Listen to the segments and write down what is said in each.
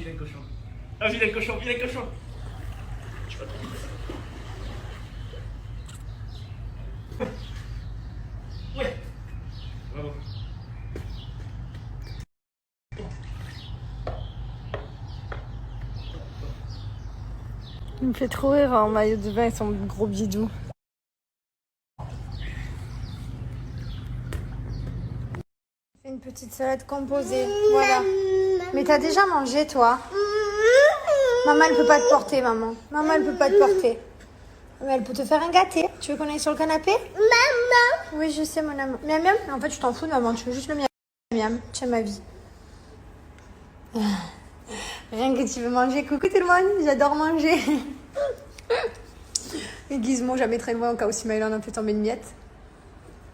vilain cochon. Ah, vilain cochon, vilain cochon. Je vais ouais. Bravo. Il me fait trop rire en maillot de bain et son gros bidou. C'est une petite salade composée, voilà. Mais t'as déjà mangé, toi? Maman, elle peut pas te porter, maman. Maman, elle peut pas te porter. Mais elle peut te faire un gâté. Tu veux qu'on aille sur le canapé? Maman. Oui, je sais, mon amour. Miam miam. En fait, tu t'en fous de maman. Tu veux juste le miam miam. Tiens ma vie. Rien que tu veux manger. Coucou tout le monde. J'adore manger. Et Gizmo, jamais très loin au cas où si Maëlan en fait tomber une miette.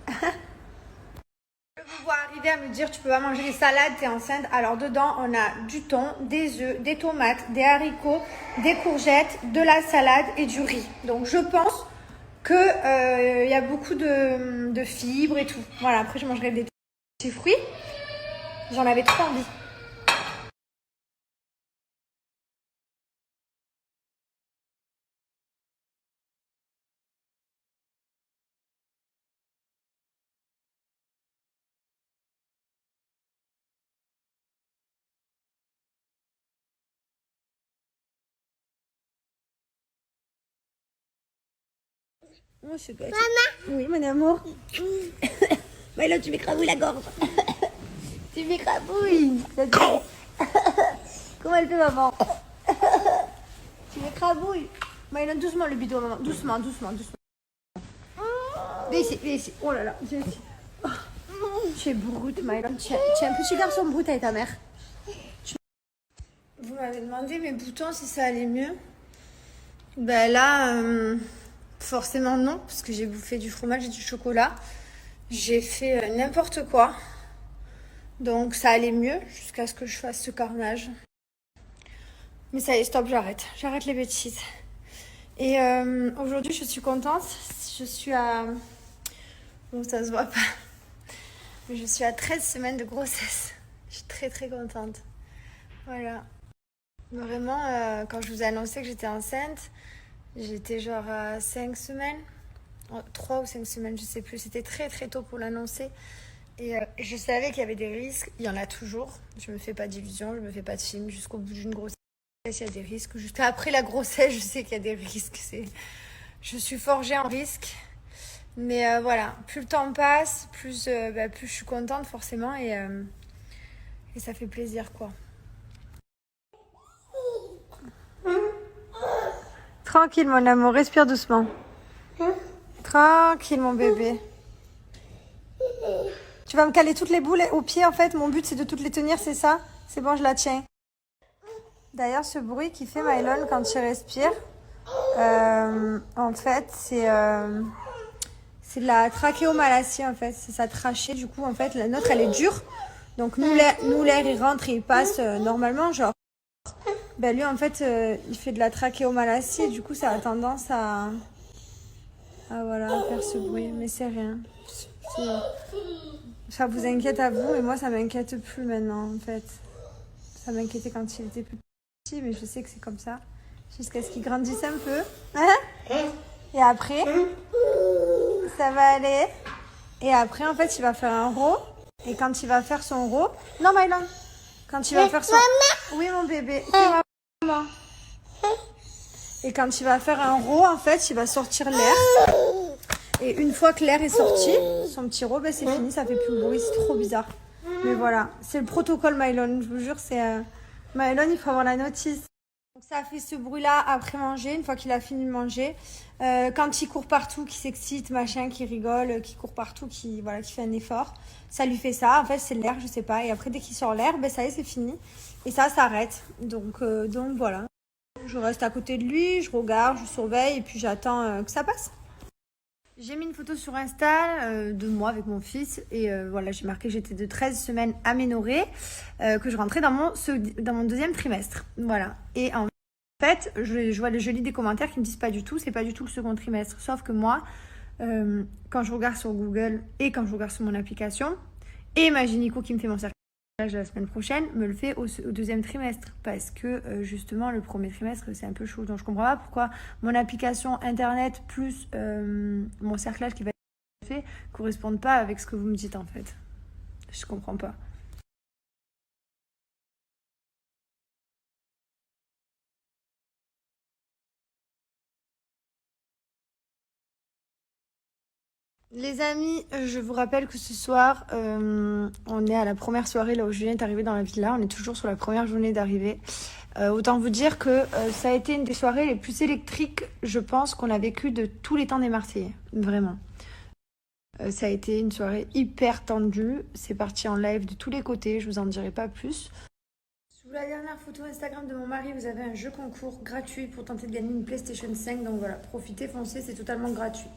Vous voir arriver à me dire tu peux pas manger les salades, t'es enceinte. Alors dedans on a du thon, des œufs, des tomates, des haricots, des courgettes, de la salade et du riz. Donc je pense que y a beaucoup de fibres et tout. Voilà, après je mangerai des petits fruits. J'en avais trop envie. Oh, c'est gâté. Maman. Oui, mon amour. Mais là, tu m'écrabouilles la gorge. Tu m'écrabouilles. Comment elle fait, maman? Tu m'écrabouilles. Maëlan, doucement le bidon, maman. Doucement, doucement, doucement. Viens ici, viens ici. Oh là là, viens ici. Oh, tu es brute, Maëlan. Tu es un petit garçon brute avec ta mère. Vous m'avez demandé mes boutons si ça allait mieux. Ben là, forcément non, parce que j'ai bouffé du fromage et du chocolat. J'ai fait n'importe quoi. Donc ça allait mieux jusqu'à ce que je fasse ce carnage. Mais ça y est, stop, j'arrête. J'arrête les bêtises. Et aujourd'hui, je suis contente. Je suis à... Bon, ça se voit pas. Mais je suis à 13 semaines de grossesse. Je suis très très contente. Voilà. Vraiment, quand je vous ai annoncé que j'étais enceinte, j'étais genre à 5 semaines. 3 ou 5 semaines, je sais plus. C'était très très tôt pour l'annoncer. Et je savais qu'il y avait des risques. Il y en a toujours. Je me fais pas d'illusions, je me fais pas de film. Jusqu'au bout d'une grossesse, il y a des risques. Juste après la grossesse, je sais qu'il y a des risques. Je suis forgée en risque. Mais voilà, plus le temps passe, plus je suis contente forcément. Et ça fait plaisir, quoi. Tranquille, mon amour. Respire doucement. Tranquille, mon bébé. Tu vas me caler toutes les boules au pied, en fait. Mon but, c'est de toutes les tenir, c'est ça? C'est bon, je la tiens. D'ailleurs, ce bruit qu'il fait Maëlan quand il respire, en fait, c'est de la trachéomalacie, en fait. C'est sa trachée. Du coup, en fait, la nôtre, elle est dure. Donc, nous, l'air, il rentre et il passe normalement, genre. Ben, lui, en fait, il fait de la trachéomalacie. Et du coup, ça a tendance à voilà, faire ce bruit. Mais c'est rien. Ça vous inquiète à vous, mais moi, ça m'inquiète plus maintenant, en fait. Ça m'inquiétait quand il était plus petit, mais je sais que c'est comme ça. Jusqu'à ce qu'il grandisse un peu. Hein? Et après, ça va aller. Et après, en fait, il va faire un rot. Et quand il va faire son rot... Non, Maëlan. Quand il va faire son... Oui, mon bébé. C'est maman. Et quand il va faire un rot, en fait, il va sortir l'air. Et une fois que l'air est sorti, son petit rot, ben, c'est fini, ça fait plus de bruit, c'est trop bizarre. Mais voilà, c'est le protocole Maëlan, je vous jure, c'est... Maëlan, il faut avoir la notice. Donc ça fait ce bruit-là après manger, une fois qu'il a fini de manger. Quand il court partout, qu'il s'excite, machin, qu'il rigole, qu'il court partout, qu'il fait un effort, ça lui fait ça. En fait, c'est l'air, je sais pas. Et après, dès qu'il sort l'air, ben ça y est, c'est fini. Et ça s'arrête. Donc voilà. Je reste à côté de lui, je regarde, je surveille et puis j'attends que ça passe. J'ai mis une photo sur Insta de moi avec mon fils et voilà, j'ai marqué que j'étais de 13 semaines aménorrhée, que je rentrais dans mon deuxième trimestre. Voilà. Et en fait, je lis des commentaires qui me disent pas du tout, c'est pas du tout le second trimestre. Sauf que moi, quand je regarde sur Google et quand je regarde sur mon application, et ma gynéco qui me fait mon certificat, la semaine prochaine me le fait au deuxième trimestre parce que justement le premier trimestre c'est un peu chaud, donc je comprends pas pourquoi mon application internet plus mon cerclage qui va être fait correspondent pas avec ce que vous me dites en fait. Je comprends pas. Les amis, je vous rappelle que ce soir, on est à la première soirée là où Julien est arrivé dans la villa. On est toujours sur la première journée d'arrivée. Autant vous dire que ça a été une des soirées les plus électriques, je pense, qu'on a vécues de tous les temps des Marseillais. Vraiment. Ça a été une soirée hyper tendue. C'est parti en live de tous les côtés, je vous en dirai pas plus. Sous la dernière photo Instagram de mon mari, vous avez un jeu concours gratuit pour tenter de gagner une PlayStation 5. Donc voilà, profitez, foncez, c'est totalement gratuit.